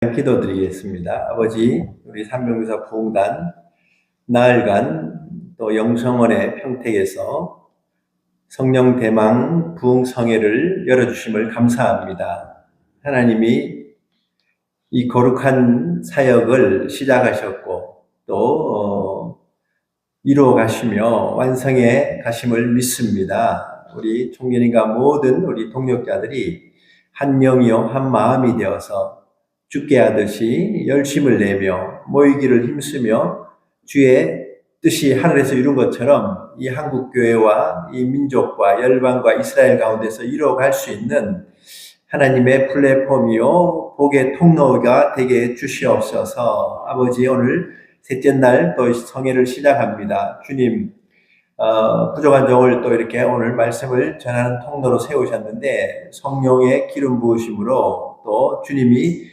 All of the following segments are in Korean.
기도드리겠습니다. 아버지, 우리 삼명교사 부흥단 나흘간 또 영성원의 평택에서 성령 대망 부흥성회를 열어주심을 감사합니다. 하나님이 이 거룩한 사역을 시작하셨고 또 이루어 가시며 완성해 가심을 믿습니다. 우리 총련인과 모든 우리 동역자들이 한 영이요 한 마음이 되어서 주께 하듯이 열심을 내며 모이기를 힘쓰며 주의 뜻이 하늘에서 이룬 것처럼 이 한국교회와 이 민족과 열방과 이스라엘 가운데서 이루어갈 수 있는 하나님의 플랫폼이요 복의 통로가 되게 주시옵소서. 아버지, 오늘 셋째 날 또 성회를 시작합니다. 주님, 부족한 종을 또 이렇게 오늘 말씀을 전하는 통로로 세우셨는데 성령의 기름 부으심으로 또 주님이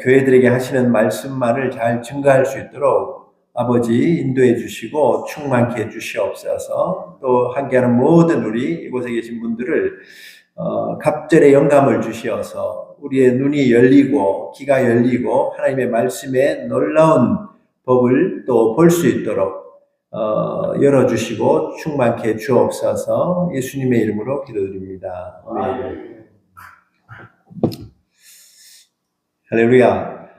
교회들에게 하시는 말씀만을 잘 증거할 수 있도록 아버지 인도해 주시고 충만케 해 주시옵소서. 또 함께하는 모든 우리 이곳에 계신 분들을 갑절의 영감을 주시어서 우리의 눈이 열리고 귀가 열리고 하나님의 말씀에 놀라운 법을 또 볼 수 있도록 열어주시고 충만케 해 주옵소서. 예수님의 이름으로 기도드립니다. 아멘. 할렐루야.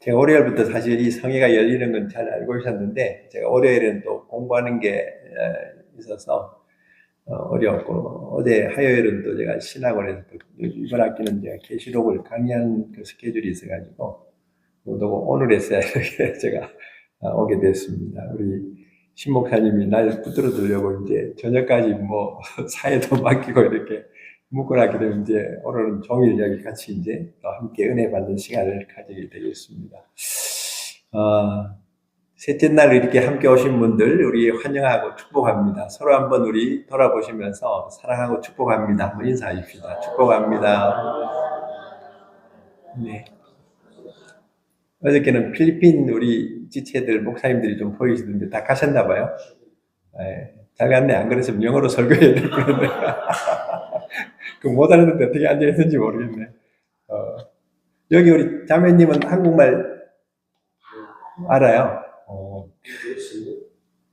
제가 월요일부터 사실 이 성회가 열리는 건 잘 알고 있었는데 제가 월요일은 또 공부하는 게 있어서 어려웠고 어제 화요일은 또 제가 신학원에서 이번 학기는 제가 계시록을 강의하는 그 스케줄이 있어가지고 오늘 했어야 이렇게 제가 오게 됐습니다. 우리 신 목사님이 날 붙들어 주려고 이제 저녁까지 뭐 사회도 맡기고 이렇게 묶어놨기 때문에 이제 오늘은 종일 여기 같이 이제 또 함께 은혜 받는 시간을 가지게 되겠습니다. 셋째 날 이렇게 함께 오신 분들 우리 환영하고 축복합니다. 서로 한번 우리 돌아보시면서 사랑하고 축복합니다. 한번 인사하십시다. 축복합니다. 네. 어저께는 필리핀 우리 지체들 목사님들이 좀 보이시던데 다 가셨나 봐요. 네, 잘 갔네. 안 그랬으면 영어로 설교해야 될 건데. 그 못 알았는데 어떻게 앉아있는지 모르겠네. 여기 우리 자매님은 한국말 알아요?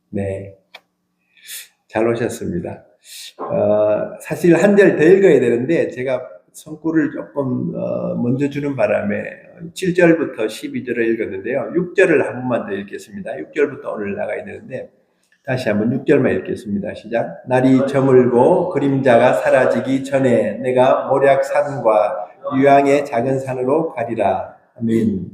네. 잘 오셨습니다. 사실 한 절 더 읽어야 되는데 제가 성구를 조금 먼저 주는 바람에 7절부터 12절을 읽었는데요. 6절을 한 번만 더 읽겠습니다. 6절부터 오늘 나가야 되는데 다시 한번 6절만 읽겠습니다. 시작. 날이 저물고 그림자가 사라지기 전에 내가 모략산과 유황의 작은 산으로 가리라. 아멘.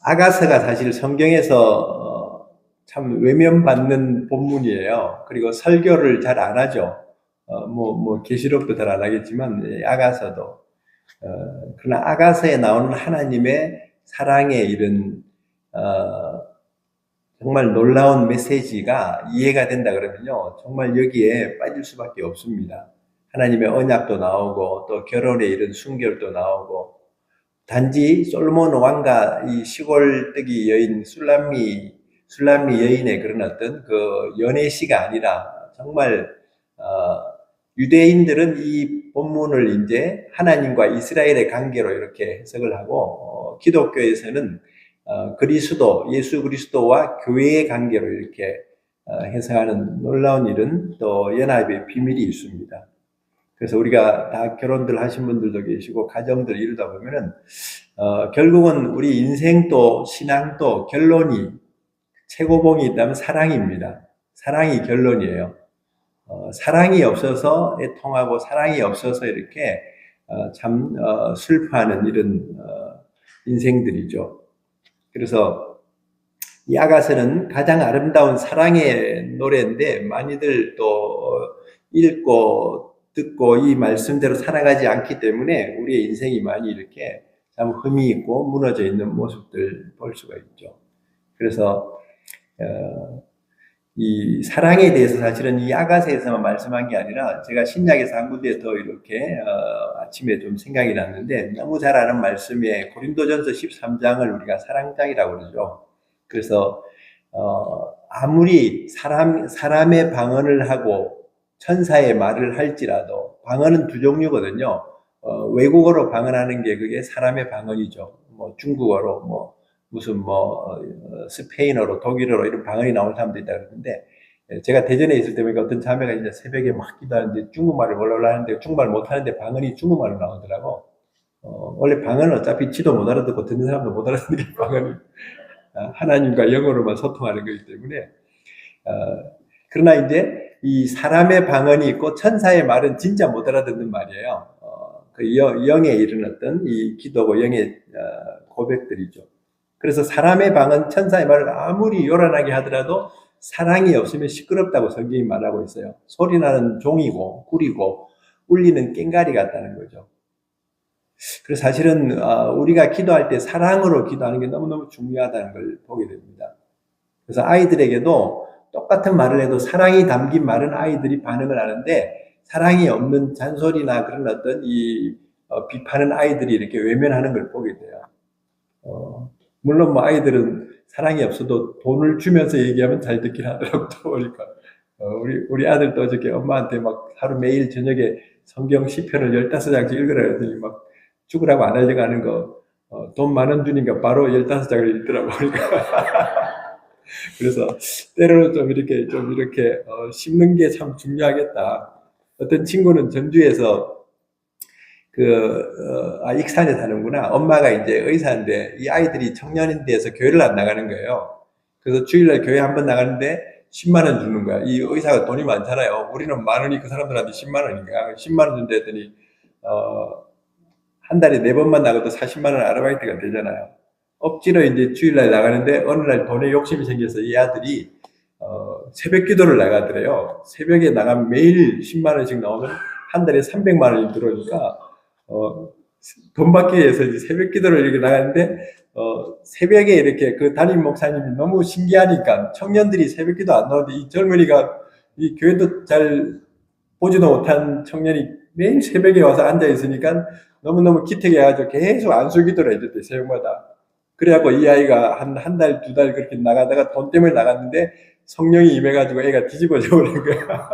아가서가 사실 성경에서 참 외면받는 본문이에요. 그리고 설교를 잘 안 하죠. 계시록도 잘 안 하겠지만 아가서도 그러나 아가서에 나오는 하나님의 사랑의 이런 정말 놀라운 메시지가 이해가 된다 그러면요 정말 여기에 빠질 수밖에 없습니다. 하나님의 언약도 나오고 또 결혼의 이런 순결도 나오고 단지 솔로몬 왕과 이 시골뜨기 여인 술람미 여인의 그런 어떤 그 연애시가 아니라 정말 유대인들은 이 본문을 이제 하나님과 이스라엘의 관계로 이렇게 해석을 하고 기독교에서는 그리스도, 예수 그리스도와 교회의 관계로 이렇게 해석하는 놀라운 일은 또 연합의 비밀이 있습니다. 그래서 우리가 다 결혼들 하신 분들도 계시고 가정들 이루다 보면은 결국은 우리 인생도 신앙도 결론이 최고봉이 있다면 사랑입니다. 사랑이 결론이에요. 사랑이 없어서 애통하고 사랑이 없어서 이렇게 참 슬퍼하는 이런 인생들이죠. 그래서 이 아가서는 가장 아름다운 사랑의 노래인데 많이들 또 읽고 듣고 이 말씀대로 살아가지 않기 때문에 우리의 인생이 많이 이렇게 참 흠이 있고 무너져 있는 모습들 볼 수가 있죠. 그래서 이 사랑에 대해서 사실은 이 아가서에서만 말씀한 게 아니라 제가 신약에서 한 군데 더 이렇게 아침에 좀 생각이 났는데 너무 잘 아는 말씀에 고린도전서 13장을 우리가 사랑장이라고 그러죠. 그래서 아무리 사람의 방언을 하고 천사의 말을 할지라도 방언은 두 종류거든요. 외국어로 방언하는 게 그게 사람의 방언이죠. 뭐 중국어로 뭐 무슨 뭐 스페인어로 독일어로 이런 방언이 나오는 사람도 있다 그러는데 제가 대전에 있을 때 보니까 어떤 자매가 이제 새벽에 막 기도하는데 중국말을 하는데 중국말 못하는데 방언이 중국말로 나오더라고. 원래 방언은 어차피 지도 못 알아듣고 듣는 사람도 못 알아듣는 게 방언이 하나님과 영어로만 소통하는 거기 때문에 그러나 이제 이 사람의 방언이 있고 천사의 말은 진짜 못 알아듣는 말이에요. 그 영에 이른 어떤 이 기도고 영의 고백들이죠. 그래서 사람의 방언, 천사의 말을 아무리 요란하게 하더라도 사랑이 없으면 시끄럽다고 성경이 말하고 있어요. 소리나는 종이고 꿀이고 울리는 꽹과리 같다는 거죠. 그래서 사실은 우리가 기도할 때 사랑으로 기도하는 게 너무너무 중요하다는 걸 보게 됩니다. 그래서 아이들에게도 똑같은 말을 해도 사랑이 담긴 말은 아이들이 반응을 하는데 사랑이 없는 잔소리나 그런 어떤 비판은 아이들이 이렇게 외면하는 걸 보게 돼요. 물론 뭐 아이들은 사랑이 없어도 돈을 주면서 얘기하면 잘 듣긴 하더라고요. 보니까 우리 아들도 어저께 엄마한테 막 하루 매일 저녁에 성경 시편을 15장씩 읽으라 했더니 막 죽으라고 안 하려고 하는 거 돈 10,000원 주니까 바로 15장을 읽더라고. 그래서 때로는 좀 이렇게 심는 게 참 중요하겠다. 어떤 친구는 전주에서 익산에 사는구나. 엄마가 이제 의사인데 이 아이들이 청년인 데서 교회를 안 나가는 거예요. 그래서 주일날 교회 한번 나가는데 10만 원 주는 거야. 이 의사가 돈이 많잖아요. 우리는 10,000원이 그 사람들한테 10만 원인가. 10만 원 준다 했더니 한 달에 4번만 나가도 40만 원 아르바이트가 되잖아요. 억지로 이제 주일날 나가는데 어느 날 돈에 욕심이 생겨서 이 아들이 새벽 기도를 나가더래요. 새벽에 나가면 매일 10만 원씩 나오면 한 달에 300만 원이 들어오니까 돈 받기 위해서 이제 새벽 기도를 이렇게 나가는데 새벽에 이렇게 그 담임 목사님이 너무 신기하니까 청년들이 새벽 기도 안 나오는데 이 젊은이가 이 교회도 잘 보지도 못한 청년이 매일 새벽에 와서 앉아 있으니까 너무너무 기특해가지고 계속 안수 기도를 해줬대, 새벽마다. 그래갖고 이 아이가 한 달, 2달 그렇게 나가다가 돈 때문에 나갔는데 성령이 임해가지고 애가 뒤집어져 버린 거야.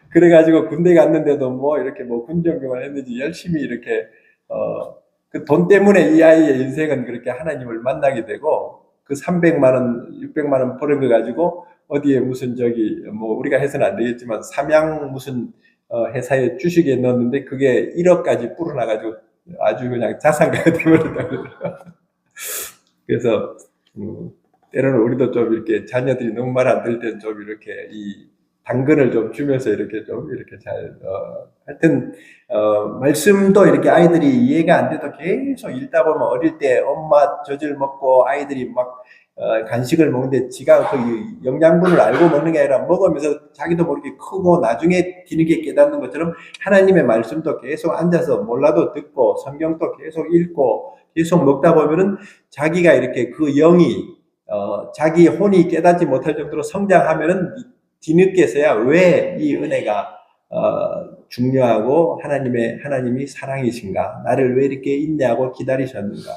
그래가지고 군대 갔는데도 뭐 이렇게 뭐 군정경을 했는지 열심히 이렇게, 그 돈 때문에 이 아이의 인생은 그렇게 하나님을 만나게 되고 그 300만원, 600만원 버는 거 가지고 어디에 무슨 뭐 우리가 해서는 안 되겠지만 삼양 무슨 회사에 주식에 넣었는데 그게 1억까지 불어나가지고 아주 그냥 자산가가 되버렸다 그러더라고요. 그래서 때로는 우리도 좀 이렇게 자녀들이 너무 말 안 들을 때는 좀 이렇게 이 당근을 좀 주면서 이렇게 좀 이렇게 잘 하여튼 말씀도 이렇게 아이들이 이해가 안 돼도 계속 읽다 보면 어릴 때 엄마 젖을 먹고 아이들이 막 간식을 먹는데 지가 그 영양분을 알고 먹는 게 아니라 먹으면서 자기도 모르게 크고 나중에 뒤늦게 깨닫는 것처럼 하나님의 말씀도 계속 앉아서 몰라도 듣고 성경도 계속 읽고 계속 먹다 보면은 자기가 이렇게 그 영이 자기 혼이 깨닫지 못할 정도로 성장하면은 뒤늦게서야 왜 이 은혜가 중요하고 하나님이 사랑이신가, 나를 왜 이렇게 인내하고 기다리셨는가.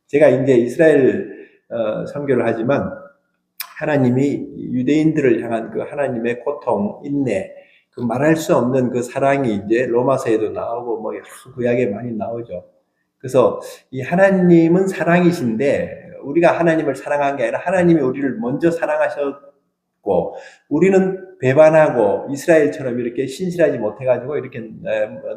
제가 이제 이스라엘 선교를 하지만 하나님이 유대인들을 향한 그 하나님의 고통, 인내, 그 말할 수 없는 그 사랑이 이제 로마서에도 나오고 뭐 여러 구약에 많이 나오죠. 그래서 이 하나님은 사랑이신데 우리가 하나님을 사랑한 게 아니라 하나님이 우리를 먼저 사랑하셨고 우리는 배반하고 이스라엘처럼 이렇게 신실하지 못해가지고 이렇게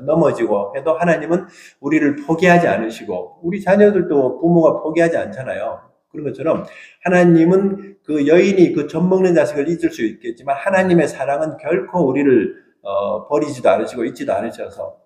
넘어지고 해도 하나님은 우리를 포기하지 않으시고 우리 자녀들도 부모가 포기하지 않잖아요. 그런 것처럼 하나님은 그 여인이 그 젖 먹는 자식을 잊을 수 있겠지만 하나님의 사랑은 결코 우리를 버리지도 않으시고 잊지도 않으셔서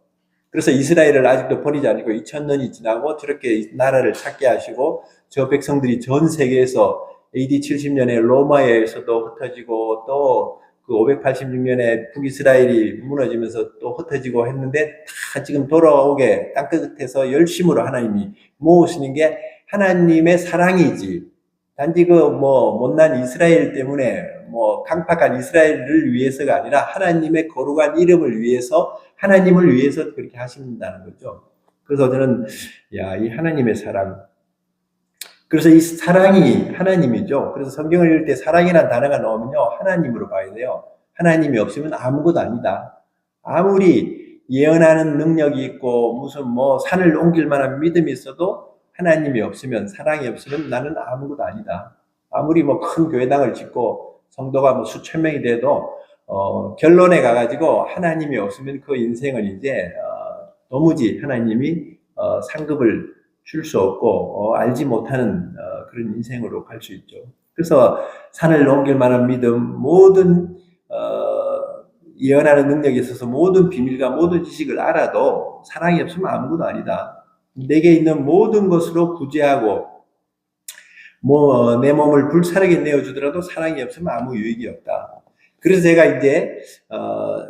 그래서 이스라엘을 아직도 버리지 않고 2000년이 지나고 저렇게 나라를 찾게 하시고 저 백성들이 전 세계에서 AD 70년에 로마에서도 흩어지고 또 그 586년에 북이스라엘이 무너지면서 또 흩어지고 했는데 다 지금 돌아오게 땅끝에서 열심으로 하나님이 모으시는 게 하나님의 사랑이지. 단지 그 뭐 못난 이스라엘 때문에 뭐 강팍한 이스라엘을 위해서가 아니라 하나님의 거룩한 이름을 위해서 하나님을 위해서 그렇게 하신다는 거죠. 그래서 저는 이 하나님의 사랑. 그래서 이 사랑이 하나님이죠. 그래서 성경을 읽을 때 사랑이라는 단어가 나오면요 하나님으로 봐야 돼요. 하나님이 없으면 아무것도 아니다. 아무리 예언하는 능력이 있고 무슨 뭐 산을 옮길 만한 믿음이 있어도 하나님이 없으면, 사랑이 없으면 나는 아무것도 아니다. 아무리 뭐 큰 교회당을 짓고 성도가 뭐 수천 명이 돼도 결론에 가가지고 하나님이 없으면 그 인생은 이제 도무지 하나님이 상급을 줄 수 없고 알지 못하는 그런 인생으로 갈 수 있죠. 그래서 산을 옮길 만한 믿음, 모든 예언하는 능력이 있어서 모든 비밀과 모든 지식을 알아도 사랑이 없으면 아무것도 아니다. 내게 있는 모든 것으로 구제하고 내 몸을 불사르게 내어주더라도 사랑이 없으면 아무 유익이 없다. 그래서 제가 이제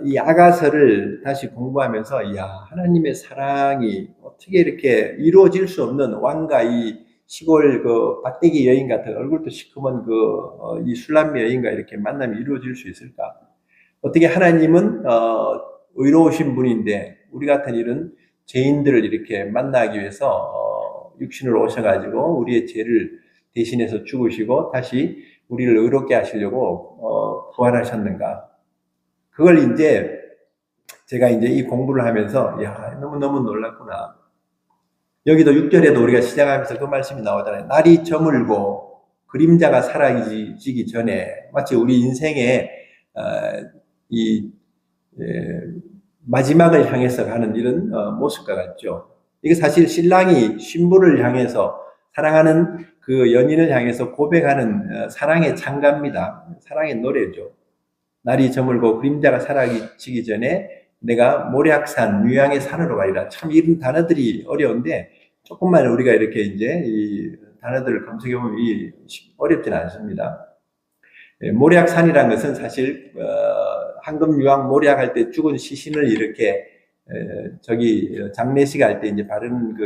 이 아가서를 다시 공부하면서 하나님의 사랑이 어떻게 이렇게 이루어질 수 없는, 왕과 이 시골 그 밭대기 여인 같은 얼굴도 시커먼 이 술람미 여인과 이렇게 만남이 이루어질 수 있을까? 어떻게 하나님은 의로우신 분인데 우리 같은 이런 죄인들을 이렇게 만나기 위해서 육신으로 오셔가지고 우리의 죄를 대신해서 죽으시고 다시 우리를 의롭게 하시려고 부활하셨는가? 그걸 이제 제가 이제 이 공부를 하면서 너무너무 놀랐구나. 여기도 6절에도 우리가 시작하면서 그 말씀이 나오잖아요. 날이 저물고 그림자가 사라지기 전에 마치 우리 인생의 마지막을 향해서 가는 이런 모습과 같죠. 이게 사실 신랑이 신부를 향해서, 사랑하는 그 연인을 향해서 고백하는 사랑의 찬가입니다. 사랑의 노래죠. 날이 저물고 그림자가 사라지기 전에 내가 모략산 유양의 산으로 가리라. 참 이런 단어들이 어려운데 조금만 우리가 이렇게 이제 이 단어들을 검색해 보면 어렵지는 않습니다. 모략산이라는 것은 사실 황금 유황 모략할 때 죽은 시신을 이렇게 장례식 할 때 이제 바르는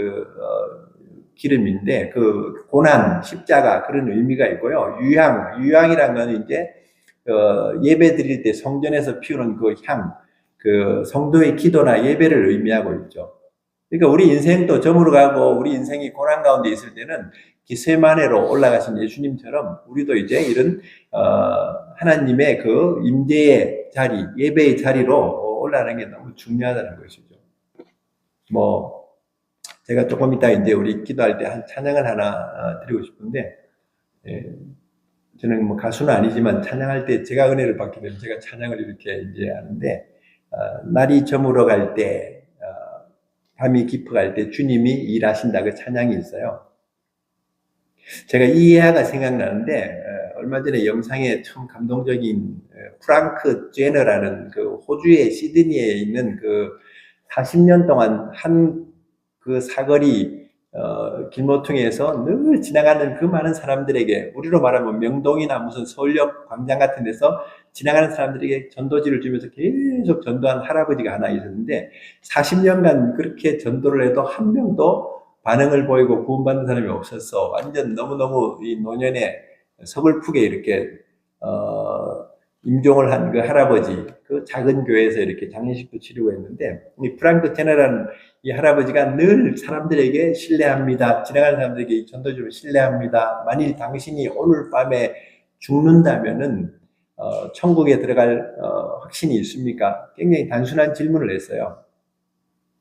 기름인데 그 고난, 십자가 그런 의미가 있고요. 유향이라는 건 이제 예배 드릴 때 성전에서 피우는 그 향, 그 성도의 기도나 예배를 의미하고 있죠. 그러니까 우리 인생도 저물어 가고 우리 인생이 고난 가운데 있을 때는 기세마네로 올라가신 예수님처럼 우리도 이제 이런 하나님의 그 임재의 자리, 예배의 자리로 올라가는 게 너무 중요하다는 것이죠. 제가 조금 이따 이제 우리 기도할 때 한 찬양을 하나 드리고 싶은데, 저는 가수는 아니지만 찬양할 때 제가 은혜를 받게 되면 제가 찬양을 이렇게 이제 하는데, 날이 저물어 갈 때, 밤이 깊어갈 때 주님이 일하신다, 그 찬양이 있어요. 제가 이 예화가 생각나는데, 얼마 전에 영상에 참 감동적인 프랑크 제너라는 그 호주의 시드니에 있는 40년 동안 그 사거리 길모퉁이에서 늘 지나가는 그 많은 사람들에게, 우리로 말하면 명동이나 무슨 서울역 광장 같은 데서 지나가는 사람들에게 전도지를 주면서 계속 전도한 할아버지가 하나 있었는데 40년간 그렇게 전도를 해도 한 명도 반응을 보이고 구원받는 사람이 없었어. 완전 너무너무 이 노년에 서글프게 이렇게 임종을 한 그 할아버지, 그 작은 교회에서 이렇게 장례식도 치르고 했는데, 이 프랑크 테너라는 이 할아버지가 늘 사람들에게 신뢰합니다. 지나가는 사람들에게 전도주를 신뢰합니다. 만일 당신이 오늘 밤에 죽는다면은 천국에 들어갈 확신이 있습니까? 굉장히 단순한 질문을 했어요.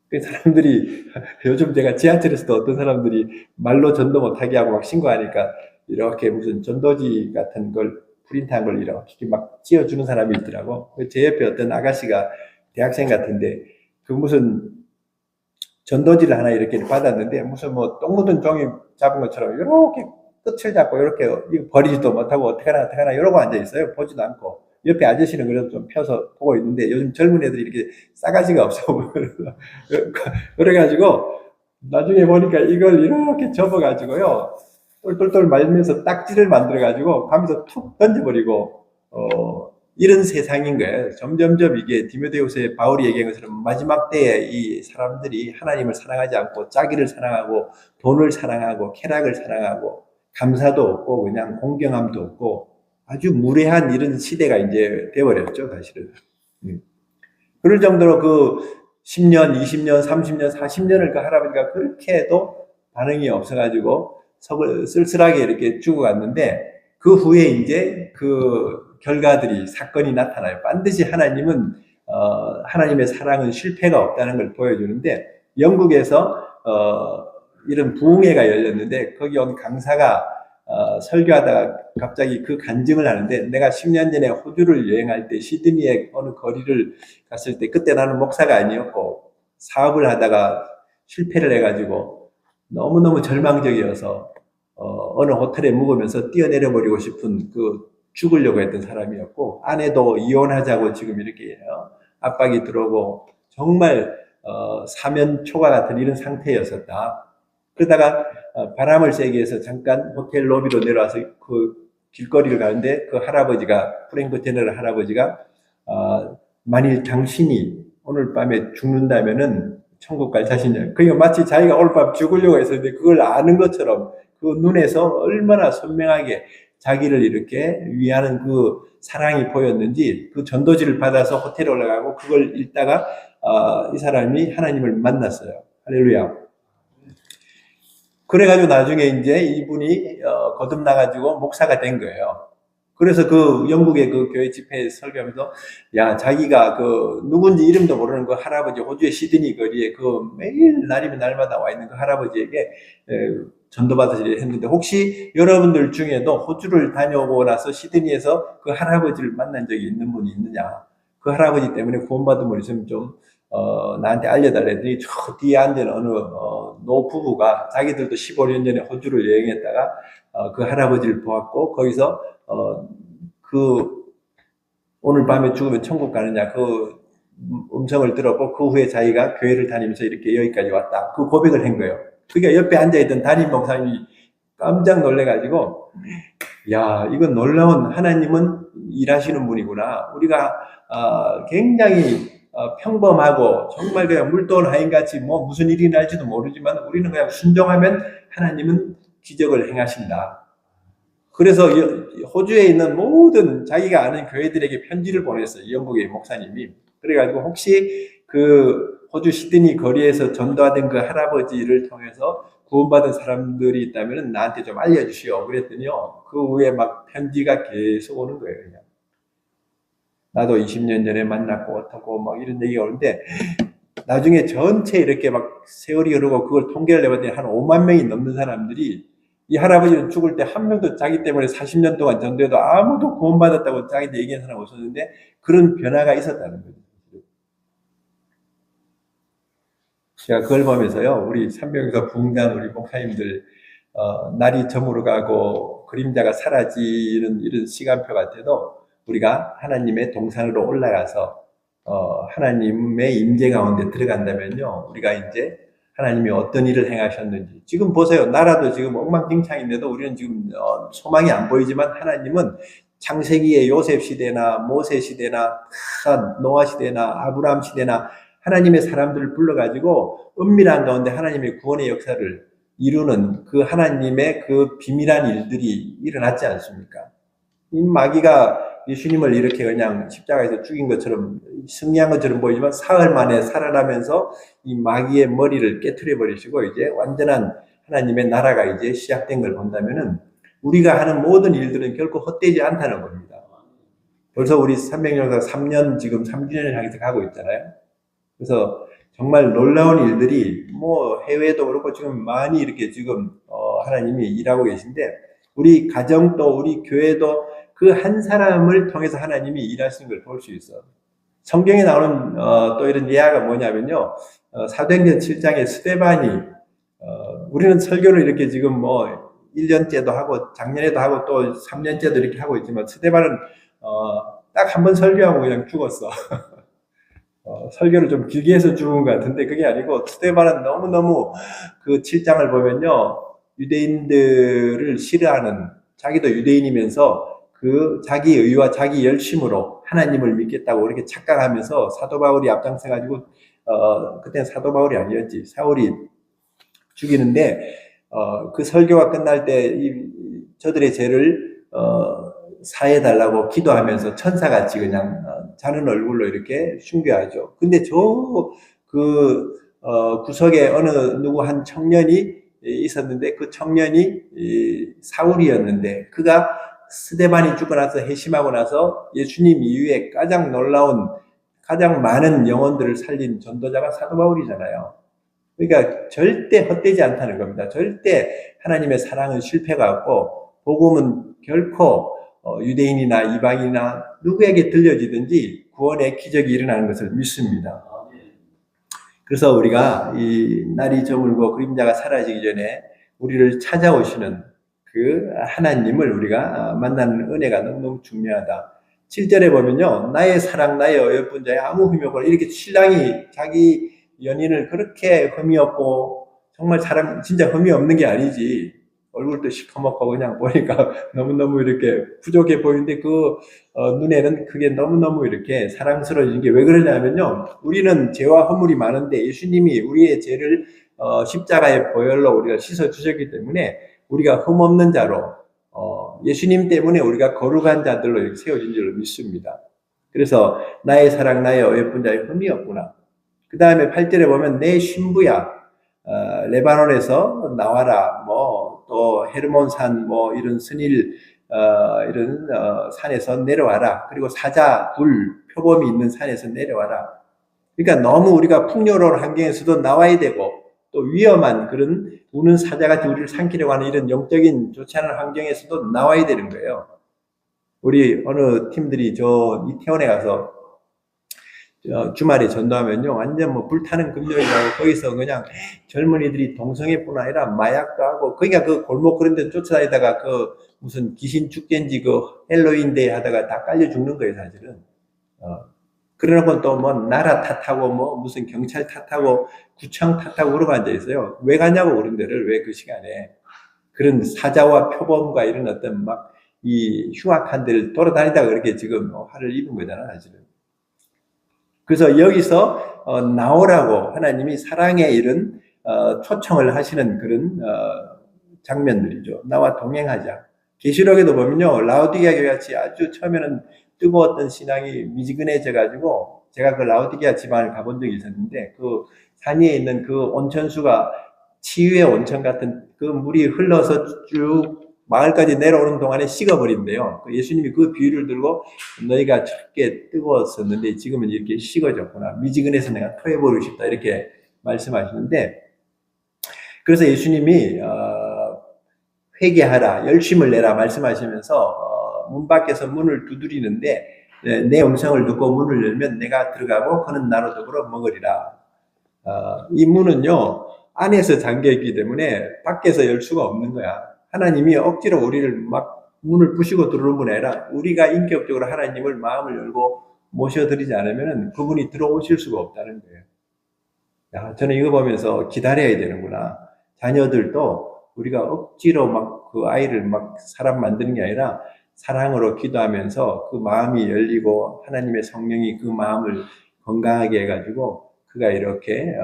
그 사람들이 요즘 제가 지하철에서도 어떤 사람들이 말로 전도 못하게 하고 막 신고하니까 이렇게 무슨 전도지 같은 걸 프린트한 걸 이렇게 막 씌워주는 사람이 있더라고. 제 옆에 어떤 아가씨가 대학생 같은데 그 무슨 전도지를 하나 이렇게 받았는데 무슨 똥 묻은 종이 잡은 것처럼 이렇게 끝을 잡고 이렇게 이거 버리지도 못하고 어떡하나 이러고 앉아 있어요. 보지도 않고. 옆에 아저씨는 그래도 좀 펴서 보고 있는데 요즘 젊은 애들이 이렇게 싸가지가 없어. 그래가지고 나중에 보니까 이걸 이렇게 접어가지고요. 똘똘똘 말면서 딱지를 만들어가지고 가면서 툭 던져버리고, 이런 세상인 거예요. 점점점 이게 디모데후서에 바울이 얘기한 것처럼 마지막 때에 이 사람들이 하나님을 사랑하지 않고 자기를 사랑하고 돈을 사랑하고 쾌락을 사랑하고 감사도 없고 그냥 공경함도 없고 아주 무례한 이런 시대가 이제 되어버렸죠, 사실은. 그럴 정도로 그 10년, 20년, 30년, 40년을 그 할아버지가 그렇게 해도 반응이 없어가지고 쓸쓸하게 이렇게 죽어갔는데 그 후에 이제 그 결과들이 사건이 나타나요. 반드시 하나님은 하나님의 사랑은 실패가 없다는 걸 보여주는데 영국에서 이런 부흥회가 열렸는데 거기 온 강사가 설교하다가 갑자기 그 간증을 하는데 내가 10년 전에 호주를 여행할 때 시드니의 어느 거리를 갔을 때 그때 나는 목사가 아니었고 사업을 하다가 실패를 해가지고 너무너무 절망적이어서 어느 호텔에 묵으면서 뛰어내려 버리고 싶은 죽으려고 했던 사람이었고 아내도 이혼하자고 지금 이렇게 압박이 들어오고 정말 사면초가 같은 이런 상태였었다. 그러다가 바람을 쐬기 위해서 잠깐 호텔 로비로 내려와서 그 길거리를 가는데 그 할아버지가 프랭크 테너러 할아버지가 만일 당신이 오늘 밤에 죽는다면은 천국 갈 자신이야. 그러니까 마치 자기가 오늘 밤 죽으려고 했었는데 그걸 아는 것처럼 그 눈에서 얼마나 선명하게 자기를 이렇게 위하는 그 사랑이 보였는지 그 전도지를 받아서 호텔에 올라가고 그걸 읽다가 이 사람이 하나님을 만났어요. 할렐루야. 그래가지고 나중에 이제 이분이 거듭나가지고 목사가 된 거예요. 그래서 그 영국의 그 교회 집회에 설교하면서 야 자기가 누군지 이름도 모르는 그 할아버지 호주의 시드니 거리에 매일 날이면 날마다 와 있는 그 할아버지에게 전도받으시려 했는데 혹시 여러분들 중에도 호주를 다녀오고 나서 시드니에서 그 할아버지를 만난 적이 있는 분이 있느냐? 그 할아버지 때문에 구원받은 분 있으면 좀 나한테 알려달랬더니 저 뒤에 앉은 어느 노 부부가 자기들도 15년 전에 호주를 여행했다가 그 할아버지를 보았고 거기서 오늘 밤에 죽으면 천국 가느냐 그 음성을 들었고 그 후에 자기가 교회를 다니면서 이렇게 여기까지 왔다. 그 고백을 한 거예요. 그러니까 옆에 앉아있던 담임 목사님이 깜짝 놀래가지고 야 이건 놀라운 하나님은 일하시는 분이구나. 우리가 굉장히 평범하고 정말 그냥 물도원 하인같이 무슨 일이 날지도 모르지만 우리는 그냥 순종하면 하나님은 기적을 행하신다. 그래서 호주에 있는 모든 자기가 아는 교회들에게 편지를 보냈어요. 영국의 목사님이. 그래가지고 혹시 그 호주 시드니 거리에서 전도하던 그 할아버지를 통해서 구원받은 사람들이 있다면 나한테 좀 알려주시오. 그랬더니요. 그 후에 막 편지가 계속 오는 거예요. 그냥. 나도 20년 전에 만났고 어떻고 막 이런 얘기가 오는데 나중에 전체 이렇게 막 세월이 흐르고 그걸 통계를 내봤더니 한 5만 명이 넘는 사람들이 이 할아버지는 죽을 때 한 명도 자기 때문에 40년 동안 전도해도 아무도 구원받았다고 자기한테 얘기한 사람 없었는데 그런 변화가 있었다는 거죠. 제가 그걸 보면서요, 우리 삼명교사 부흥단 우리 목사님들 날이 저물어 가고 그림자가 사라지는 이런 시간표 같아도 우리가 하나님의 동산으로 올라가서 하나님의 임재 가운데 들어간다면요, 우리가 이제 하나님이 어떤 일을 행하셨는지 지금 보세요. 나라도 지금 엉망진창인데도 우리는 지금 소망이 안 보이지만 하나님은 창세기의 요셉 시대나 모세 시대나 노아 시대나 아브라함 시대나 하나님의 사람들을 불러가지고 은밀한 가운데 하나님의 구원의 역사를 이루는 그 하나님의 그 비밀한 일들이 일어났지 않습니까? 이 마귀가 예수님을 이렇게 그냥 십자가에서 죽인 것처럼 승리한 것처럼 보이지만 사흘 만에 살아나면서 이 마귀의 머리를 깨트려 버리시고 이제 완전한 하나님의 나라가 이제 시작된 걸 본다면은 우리가 하는 모든 일들은 결코 헛되지 않다는 겁니다. 벌써 우리 300년 지금 3주년을 향해서 가고 있잖아요. 그래서 정말 놀라운 일들이 해외도 그렇고 지금 많이 이렇게 지금 하나님이 일하고 계신데 우리 가정도 우리 교회도 그 한 사람을 통해서 하나님이 일하시는 걸 볼 수 있어. 성경에 나오는 또 이런 예화가 뭐냐면요. 사도행전 7장에 스데반이 우리는 설교를 이렇게 지금 1년째도 하고 작년에도 하고 또 3년째도 이렇게 하고 있지만 스데반은 딱 한 번 설교하고 그냥 죽었어. 설교를 좀 길게 해서 죽은 것 같은데 그게 아니고 스데반은 너무너무 그 7장을 보면요. 유대인들을 싫어하는 자기도 유대인이면서 그 자기 의와 자기 열심으로 하나님을 믿겠다고 이렇게 착각하면서 사도 바울이 앞장서가지고 그때는 사도 바울이 아니었지 사울이 죽이는데 그 설교가 끝날 때 저들의 죄를 사해달라고 기도하면서 천사같이 그냥 자는 얼굴로 이렇게 순교하죠. 근데 구석에 누구 한 청년이 있었는데 그 청년이 사울이었는데 그가 스데반이 죽고 나서 회심하고 나서 예수님 이후에 가장 놀라운, 가장 많은 영혼들을 살린 전도자가 사도 바울이잖아요. 그러니까 절대 헛되지 않다는 겁니다. 절대 하나님의 사랑은 실패가 없고 복음은 결코 유대인이나 이방인이나 누구에게 들려지든지 구원의 기적이 일어나는 것을 믿습니다. 그래서 우리가 이 날이 저물고 그림자가 사라지기 전에 우리를 찾아오시는 그 하나님을 우리가 만나는 은혜가 너무너무 중요하다. 7절에 보면요, 나의 사랑 나의 어여쁜 자의 아무 흠이 없고, 이렇게 신랑이 자기 연인을 그렇게 흠이 없고, 정말 사람 진짜 흠이 없는 게 아니지, 얼굴도 시커멓고 그냥 보니까 너무너무 이렇게 부족해 보이는데 그 눈에는 그게 너무너무 이렇게 사랑스러워진 게 왜 그러냐면요, 우리는 죄와 허물이 많은데 예수님이 우리의 죄를 십자가의 보혈로 우리가 씻어 주셨기 때문에 우리가 흠없는 자로, 예수님 때문에 우리가 거룩한 자들로 이렇게 세워진 줄로 믿습니다. 그래서 나의 사랑 나의 어여쁜 자의 흠이 없구나. 그 다음에 8절에 보면 내 신부야, 레바논에서 나와라, 또 헤르몬산, 이런 스닐, 이런 산에서 내려와라. 그리고 사자, 불, 표범이 있는 산에서 내려와라. 그러니까 너무 우리가 풍요로운 환경에서도 나와야 되고, 또 위험한 그런 우는 사자같이 우리를 삼키려고 하는 이런 영적인 좋지 않은 환경에서도 나와야 되는 거예요. 우리 어느 팀들이 이태원에 가서 주말에 전도하면요, 완전 불타는 금요일이라고 거기서 그냥 젊은이들이 동성애뿐 아니라 마약도 하고, 그러니까 그 골목 그런 데 쫓아다니다가 그 무슨 귀신 축제인지 그 헬로윈데이 하다가 다 깔려 죽는 거예요, 사실은. 그러놓고 또 나라 탓하고 무슨 경찰 탓하고 구청 탓하고 그러고 앉아있어요. 왜 가냐고, 그런 데를. 왜 그 시간에. 그런 사자와 표범과 이런 어떤 이 흉악한 데를 돌아다니다가 그렇게 지금 화를 입은 거잖아, 사실은. 그래서 여기서 나오라고 하나님이 사랑의 이런 초청을 하시는 그런 장면들이죠. 나와 동행하자. 계시록에도 보면요, 라오디게아 교회 같이 아주 처음에는 뜨거웠던 신앙이 미지근해져가지고, 제가 그 라오디게아 지방을 가본 적이 있었는데, 그 산 위에 있는 그 온천수가 치유의 온천 같은 그 물이 흘러서 쭉 마을까지 내려오는 동안에 식어버린대요. 예수님이 그 비유를 들고 너희가 적게 뜨거웠었는데 지금은 이렇게 식어졌구나. 미지근해서 내가 토해버리고 싶다. 이렇게 말씀하시는데, 그래서 예수님이 회개하라, 열심을 내라 말씀하시면서 문 밖에서 문을 두드리는데, 내 음성을 듣고 문을 열면 내가 들어가고 그는 나로 더불어 먹으리라. 이 문은요, 안에서 잠겨있기 때문에 밖에서 열 수가 없는 거야. 하나님이 억지로 우리를 문을 부시고 들어오는 분이 아니라 우리가 인격적으로 하나님을 마음을 열고 모셔드리지 않으면 그분이 들어오실 수가 없다는 거예요. 저는 이거 보면서 기다려야 되는구나. 자녀들도 우리가 억지로 그 아이를 사람 만드는 게 아니라 사랑으로 기도하면서 그 마음이 열리고 하나님의 성령이 그 마음을 건강하게 해가지고 그가 이렇게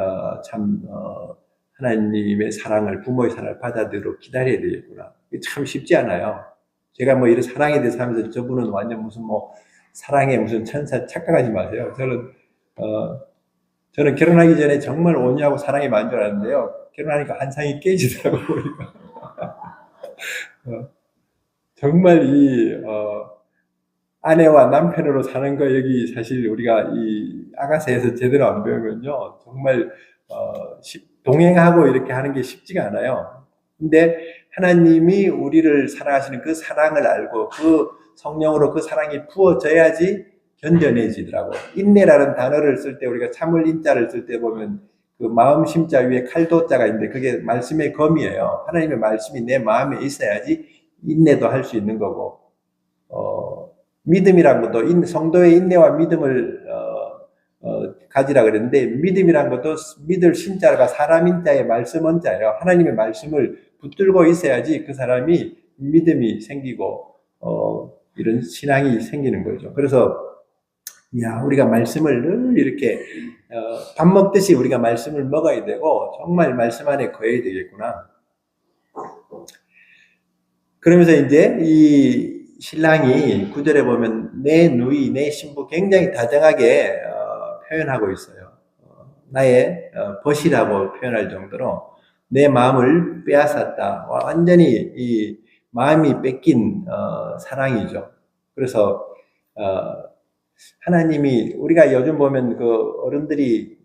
하나님의 사랑을, 부모의 사랑을 받아들이도록 기다려야 되겠구나. 참 쉽지 않아요. 제가 이런 사랑에 대해서 하면서 저분은 완전 무슨 사랑의 무슨 천사, 착각하지 마세요. 저는 결혼하기 전에 정말 온유하고 사랑이 많은 줄 알았는데요. 결혼하니까 한상이 깨지더라고요, 보니까. 정말 아내와 남편으로 사는 거, 여기 사실 우리가 이 아가새에서 제대로 안 배우면요, 정말 동행하고 이렇게 하는 게 쉽지가 않아요. 근데 하나님이 우리를 사랑하시는 그 사랑을 알고 그 성령으로 그 사랑이 부어져야지 견뎌내지더라고. 인내라는 단어를 쓸 때, 우리가 참을 인자를 쓸 때 보면 그 마음 심자 위에 칼도자가 있는데 그게 말씀의 검이에요. 하나님의 말씀이 내 마음에 있어야지 인내도 할 수 있는 거고, 믿음이란 것도 성도의 인내와 믿음을 가지라 그랬는데, 믿음이란 것도 믿을 신자가 사람 인자의 말씀 원자예요. 하나님의 말씀을 붙들고 있어야지 그 사람이 믿음이 생기고 이런 신앙이 생기는 거죠. 그래서 우리가 말씀을 늘 이렇게 밥 먹듯이 우리가 말씀을 먹어야 되고 정말 말씀 안에 거해야 되겠구나. 그러면서 이제 이 신랑이 9절에 보면 내 누이, 내 신부 굉장히 다정하게 표현하고 있어요. 나의 벗이라고 표현할 정도로 내 마음을 빼앗았다. 완전히 이 마음이 뺏긴 사랑이죠. 그래서 하나님이 우리가 요즘 보면 그 어른들이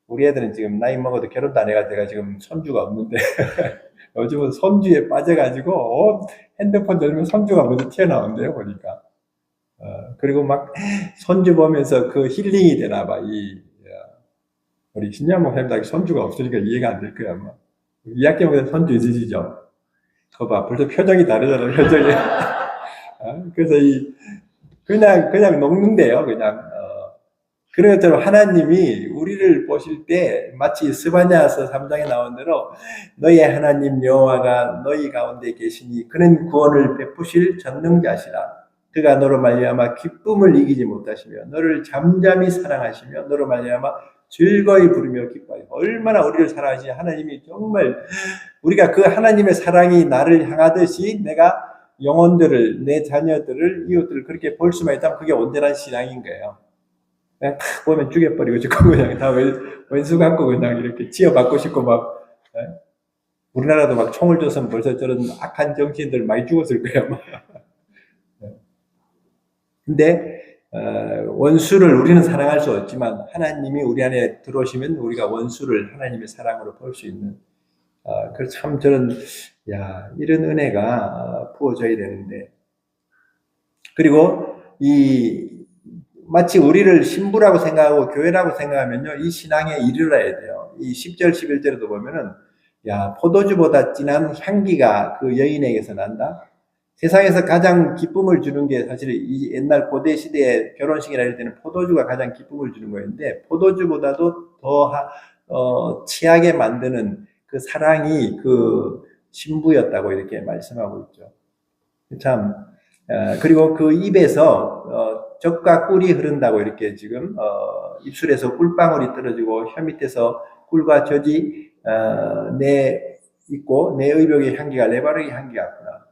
우리 애들은 지금 나이 먹어도 결혼도 안 해가 제가 지금 손주가 없는데 요즘은 손주에 빠져가지고 핸드폰 열면 손주가 먼저 튀어나온대요 보니까. 그리고 막 손주 보면서 그 힐링이 되나 봐. 우리 신장 목사님도 손주가 없으니까 이해가 안 될 거야 아마. 2학기보다 손주 있으시죠? 그거 봐, 벌써 표정이 다르잖아 표정이. 그래서 그냥 녹는데요 그냥. 그런 것처럼 하나님이 우리를 보실 때 마치 스바냐서 3장에 나온 대로 너희 하나님 여호와가 너희 가운데 계시니 그는 구원을 베푸실 전능자시라. 그가 너로 말미암아 기쁨을 이기지 못하시며 너를 잠잠히 사랑하시며 너로 말미암아 즐거이 부르며 기뻐하여. 얼마나 우리를 사랑하시니 하나님이 정말 우리가 그 하나님의 사랑이 나를 향하듯이 내가 영혼들을 내 자녀들을 이웃들을 그렇게 볼 수만 있다면 그게 온전한 신앙인 거예요. 그냥 탁 보면 죽여버리고 싶고 그냥 다 왼수 갖고 그냥 이렇게 치여받고 싶고 막. 우리나라도 막 총을 줬으면 벌써 저런 악한 정치인들 많이 죽었을 거예요. 근데 원수를 우리는 사랑할 수 없지만 하나님이 우리 안에 들어오시면 우리가 원수를 하나님의 사랑으로 볼 수 있는. 그래서 참 저는 이런 은혜가 부어져야 되는데. 그리고 마치 우리를 신부라고 생각하고 교회라고 생각하면요, 이 신앙에 이르러야 돼요. 이 10절, 11절에도 보면은, 포도주보다 진한 향기가 그 여인에게서 난다. 세상에서 가장 기쁨을 주는 게 사실 이 옛날 고대 시대의 결혼식이라 할 때는 포도주가 가장 기쁨을 주는 거였는데, 포도주보다도 더 치하게 만드는 그 사랑이 그 신부였다고 이렇게 말씀하고 있죠. 참, 그리고 그 입에서 젖과 꿀이 흐른다고 이렇게 지금 입술에서 꿀방울이 떨어지고 혀 밑에서 꿀과 젖이 있고 내 의복의 향기가 내 바르의 향기 같구나.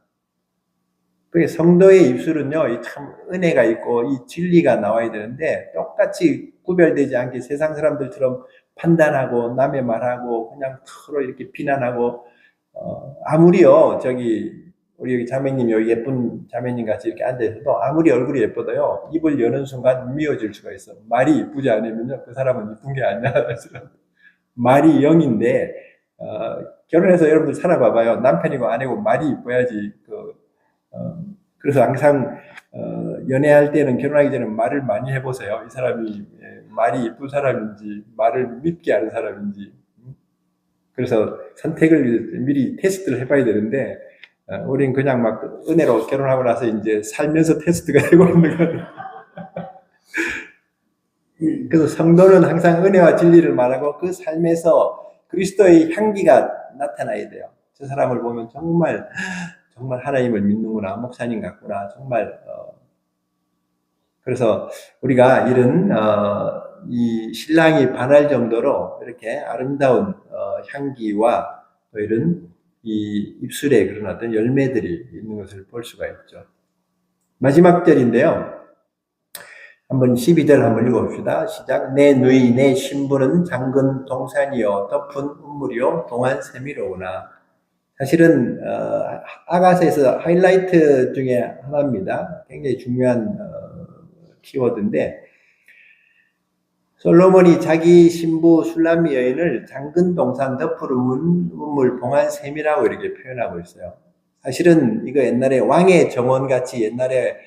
그게 성도의 입술은요, 참 은혜가 있고 이 진리가 나와야 되는데 똑같이 구별되지 않게 세상 사람들처럼 판단하고 남의 말하고 그냥 서로 이렇게 비난하고 아무리요 우리 여기 자매님, 여기 예쁜 자매님 같이 이렇게 앉아있어도 아무리 얼굴이 예뻐도요, 입을 여는 순간 미워질 수가 있어. 말이 이쁘지 않으면요, 그 사람은 이쁜 게 아니야. 말이 영인데, 결혼해서 여러분들 살아봐봐요. 남편이고 아내고 말이 이뻐야지. 그래서 항상, 연애할 때는 결혼하기 전에 말을 많이 해보세요. 이 사람이 말이 이쁜 사람인지, 말을 밉게 하는 사람인지. 그래서 선택을 미리 테스트를 해봐야 되는데, 우린 그냥 막 은혜로 결혼하고 나서 이제 살면서 테스트가 되고 있는 거예요. 그래서 성도는 항상 은혜와 진리를 말하고 그 삶에서 그리스도의 향기가 나타나야 돼요. 저 사람을 보면 정말 하나님을 믿는구나, 목사님 같구나, 정말. 그래서 우리가 이런 이 신랑이 반할 정도로 이렇게 아름다운 향기와 또 이런 이 입술에 그런 어떤 열매들이 있는 것을 볼 수가 있죠. 마지막 절인데요. 한번 12절 한번 읽어봅시다. 시작. 내 누이 내 신부는 장근 동산이요 덮은 운물이요 동안 세미로우나. 사실은 아가서에서 하이라이트 중에 하나입니다. 굉장히 중요한 키워드인데 솔로몬이 자기 신부 술람미 여인을 장근 동산 덮은 운물 동안 셈이라고 이렇게 표현하고 있어요. 사실은 이거 옛날에 왕의 정원 같이 옛날에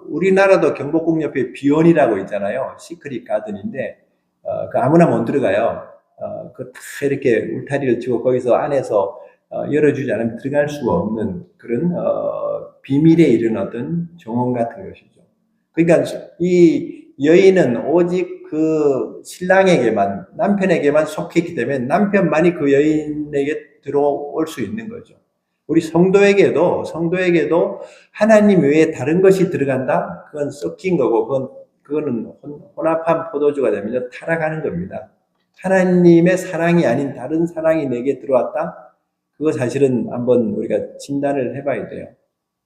우리나라도 경복궁 옆에 비원이라고 있잖아요. 시크릿 가든인데 그 아무나 못 들어가요. 다 이렇게 울타리를 치고 거기서 안에서 열어주지 않으면 들어갈 수가 없는 그런 비밀에 이른 어떤 정원 같은 것이죠. 그러니까 이 여인은 오직 그 신랑에게만, 남편에게만 속했기 때문에 남편만이 그 여인에게 들어올 수 있는 거죠. 우리 성도에게도 하나님 외에 다른 것이 들어간다? 그건 섞인 거고, 그거는 혼합한 포도주가 되면 타락하는 겁니다. 하나님의 사랑이 아닌 다른 사랑이 내게 들어왔다? 그거 사실은 한번 우리가 진단을 해봐야 돼요.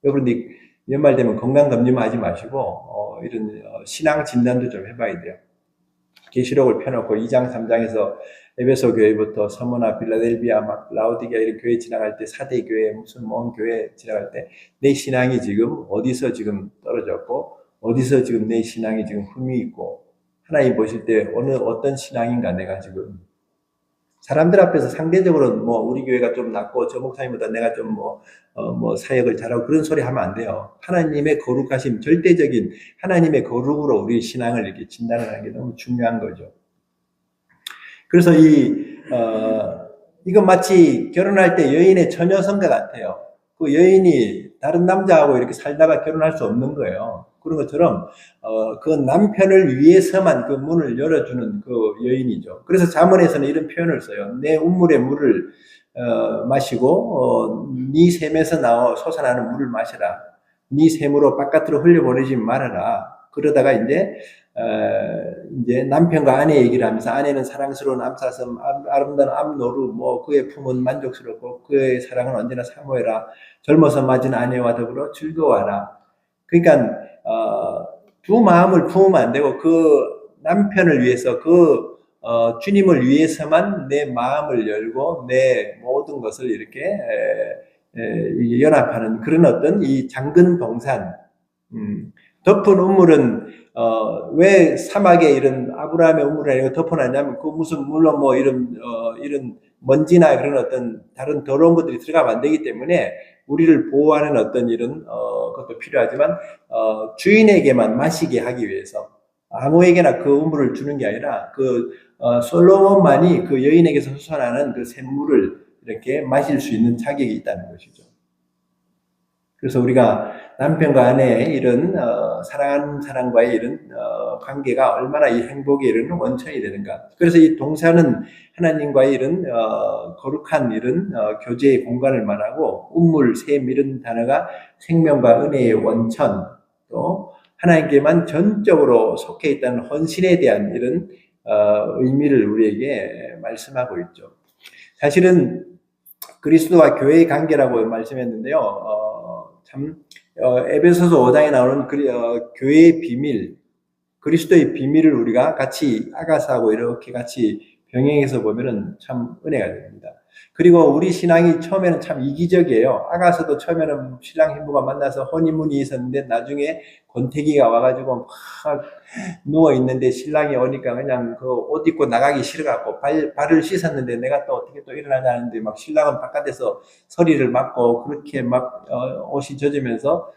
여러분들 연말 되면 건강검진만 하지 마시고 이런 신앙 진단도 좀 해봐야 돼요. 계시록을 펴놓고 2장 3장에서 에베소 교회부터 서머나 빌라델비아 막 라오디게아 이런 교회 지나갈 때 4대 교회 무슨 뭔 교회 지나갈 때 내 신앙이 지금 어디서 지금 떨어졌고 어디서 지금 내 신앙이 지금 흠이 있고 하나님 보실 때 어떤 신앙인가 내가 지금 사람들 앞에서 상대적으로 뭐 우리 교회가 좀 낫고 저 목사님보다 내가 좀 뭐 사역을 잘하고 그런 소리 하면 안 돼요. 하나님의 거룩하심, 절대적인 하나님의 거룩으로 우리 신앙을 이렇게 진단을 하는 게 너무 중요한 거죠. 그래서 이건 마치 결혼할 때 여인의 처녀성과 같아요. 그 여인이 다른 남자하고 이렇게 살다가 결혼할 수 없는 거예요. 그런 것처럼 그 남편을 위해서만 그 문을 열어주는 그 여인이죠. 그래서 잠언에서는 이런 표현을 써요. 내 우물의 물을 마시고 네 샘에서 솟아나는 물을 마셔라. 네 샘으로 바깥으로 흘려보내지 말아라. 그러다가 이제 남편과 아내 얘기를 하면서 아내는 사랑스러운 암사슴, 아름다운 암노루, 뭐 그의 품은 만족스럽고 그의 사랑은 언제나 사모해라. 젊어서 맞은 아내와 더불어 즐거워하라. 그러니까 두 마음을 품으면 안 되고 그 남편을 위해서 주님을 위해서만 내 마음을 열고 내 모든 것을 이렇게 연합하는 그런 어떤 이 잠근 동산, 덮은 우물은 왜 사막에 이런 아브라함의 우물이 아니고 덮어놨냐면 그 무슨 물론 뭐 이런 먼지나 그런 어떤 다른 더러운 것들이 들어가면 안 되기 때문에 우리를 보호하는 어떤 이런 것도 필요하지만 주인에게만 마시게 하기 위해서 아무에게나 그 우물을 주는 게 아니라 솔로몬만이 그 여인에게서 솟아나는 그 샘물을 이렇게 마실 수 있는 자격이 있다는 것이죠. 그래서 우리가 남편과 아내의 이런 사랑하는 사람과의 이런 관계가 얼마나 이 행복에 이르는 원천이 되는가. 그래서 이 동산은 하나님과의 이런 거룩한 이런 교제의 공간을 말하고 우물, 샘 이런 단어가 생명과 은혜의 원천, 또 하나님께만 전적으로 속해 있다는 헌신에 대한 이런 의미를 우리에게 말씀하고 있죠. 사실은 그리스도와 교회의 관계라고 말씀했는데요. 에베소서 5장에 나오는 교회의 비밀, 그리스도의 비밀을 우리가 같이 아가사하고 이렇게 같이 병행해서 보면은 참 은혜가 됩니다. 그리고 우리 신앙이 처음에는 참 이기적이에요. 아가서도 처음에는 신랑 신부가 만나서 허니문이 있었는데 나중에 권태기가 와가지고 막 누워 있는데 신랑이 오니까 그냥 그 옷 입고 나가기 싫어갖고 발을 씻었는데 내가 또 어떻게 또 일어나자는데 막 신랑은 바깥에서 서리를 맞고 그렇게 막 옷이 젖으면서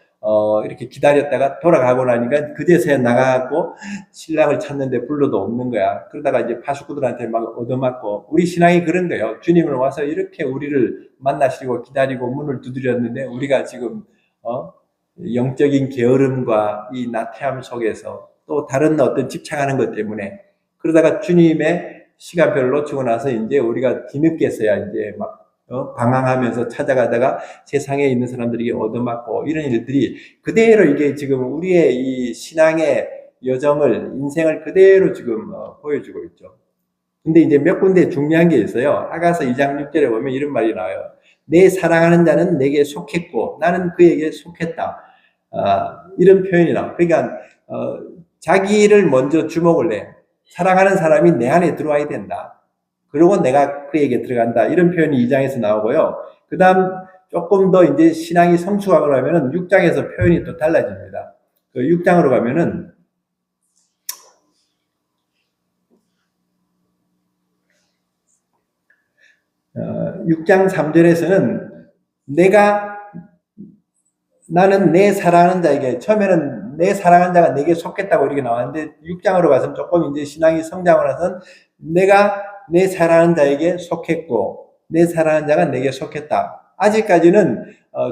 이렇게 기다렸다가 돌아가고 나니까 그제서야 나가고 신랑을 찾는데 불러도 없는 거야. 그러다가 이제 파수꾼들한테 막 얻어맞고 우리 신앙이 그런 거예요. 주님을 와서 이렇게 우리를 만나시고 기다리고 문을 두드렸는데 우리가 지금 영적인 게으름과 이 나태함 속에서 또 다른 어떤 집착하는 것 때문에 그러다가 주님의 시간표를 놓치고 나서 이제 우리가 뒤늦게서야 이제 막 방황하면서 찾아가다가 세상에 있는 사람들에게 얻어맞고 이런 일들이 그대로 이게 지금 우리의 이 신앙의 여정을 인생을 그대로 지금 보여주고 있죠. 근데 이제 몇 군데 중요한 게 있어요. 아가서 2장 6절에 보면 이런 말이 나와요. 내 사랑하는 자는 내게 속했고 나는 그에게 속했다. 이런 표현이 나와요. 그러니까 자기를 먼저 주목을 해. 사랑하는 사람이 내 안에 들어와야 된다. 그리고 내가 그에게 들어간다. 이런 표현이 2장에서 나오고요. 그 다음 조금 더 이제 신앙이 성숙하고 나면은 6장에서 표현이 또 달라집니다. 그 6장으로 가면은 6장 3절에서는 나는 내 사랑하는 자에게, 처음에는 내 사랑하는 자가 내게 속했다고 이렇게 나왔는데 6장으로 가서 조금 이제 신앙이 성장을 해서 내가 내 사랑하는 자에게 속했고 내 사랑하는 자가 내게 속했다. 아직까지는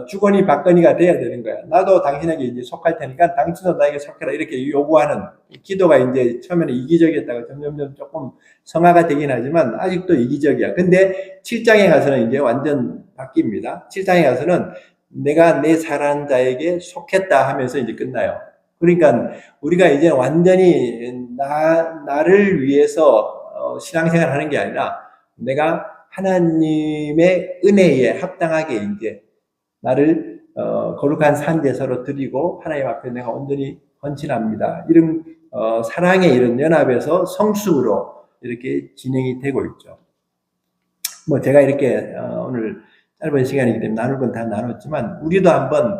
주거니 받거니가 돼야 되는 거야. 나도 당신에게 이제 속할 테니까 당신도 나에게 속해라 이렇게 요구하는 기도가 이제 처음에는 이기적이었다가 점점 조금 성화가 되긴 하지만 아직도 이기적이야. 근데 7장에 가서는 이제 완전 바뀝니다. 7장에 가서는 내가 내 사랑하는 자에게 속했다 하면서 이제 끝나요. 그러니까 우리가 이제 완전히 나를 위해서 신앙생활 하는 게 아니라 내가 하나님의 은혜에 합당하게 이제 나를 거룩한 산제사로 드리고 하나님 앞에 내가 온전히 헌신합니다. 이런 사랑의 이런 연합에서 성숙으로 이렇게 진행이 되고 있죠. 뭐 제가 이렇게 오늘 짧은 시간이기 때문에 나눌 건 다 나눴지만 우리도 한번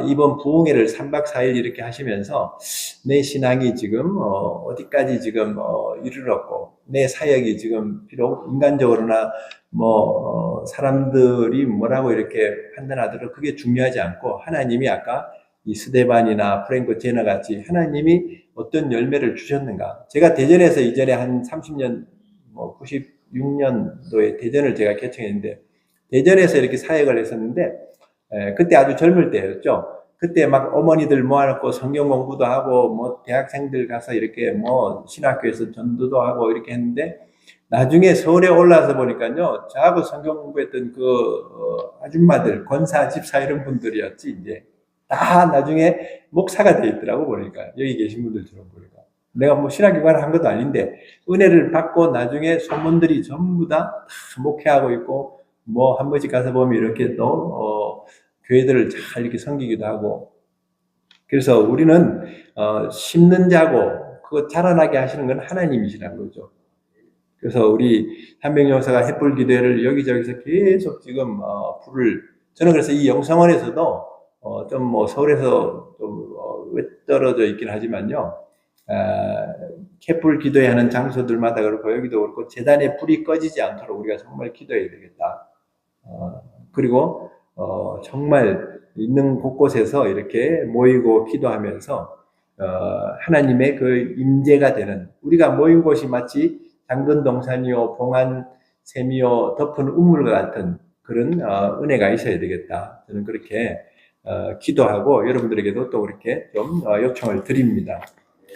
이번 부흥회를 3박 4일 이렇게 하시면서 내 신앙이 지금 어디까지 지금 이르렀고 내 사역이 지금 비록 인간적으로나 뭐 사람들이 뭐라고 이렇게 판단하더라도 그게 중요하지 않고 하나님이 아까 이 스데반이나 프랭크 제너 같이 하나님이 어떤 열매를 주셨는가. 제가 대전에서 이전에 한 30년 뭐 96년도에 대전을 제가 개청했는데 대전에서 이렇게 사역을 했었는데 그때 아주 젊을 때였죠. 그때 막 어머니들 모아놓고 성경 공부도 하고 뭐 대학생들 가서 이렇게 뭐 신학교에서 전도도 하고 이렇게 했는데 나중에 서울에 올라와서 보니까요, 저하고 성경 공부했던 그 아줌마들, 권사, 집사 이런 분들이었지 이제 다 나중에 목사가 돼 있더라고 보니까 여기 계신 분들처럼 보니까 내가 뭐 신학교관을 한 것도 아닌데 은혜를 받고 나중에 소문들이 전부 다 목회하고 있고 뭐 한 번씩 가서 보면 이렇게 또 교회들을 잘 이렇게 섬기기도 하고 그래서 우리는 심는 자고 그거 자라나게 하시는 건 하나님이시라는 거죠. 그래서 우리 한명용사가 햇불 기도회를 여기저기서 계속 지금 불을 저는 그래서 이 영성원에서도 좀 뭐 서울에서 좀 떨어져 있긴 하지만요. 햇불 기도회 하는 장소들마다 그렇고 여기도 그렇고 재단에 불이 꺼지지 않도록 우리가 정말 기도해야 되겠다. 그리고 정말 있는 곳곳에서 이렇게 모이고 기도하면서 하나님의 그 임재가 되는 우리가 모인 곳이 마치 당근 동산이요 봉한 샘이요 덮은 우물과 같은 그런 은혜가 있어야 되겠다. 저는 그렇게 기도하고 여러분들에게도 또 그렇게 좀 요청을 드립니다.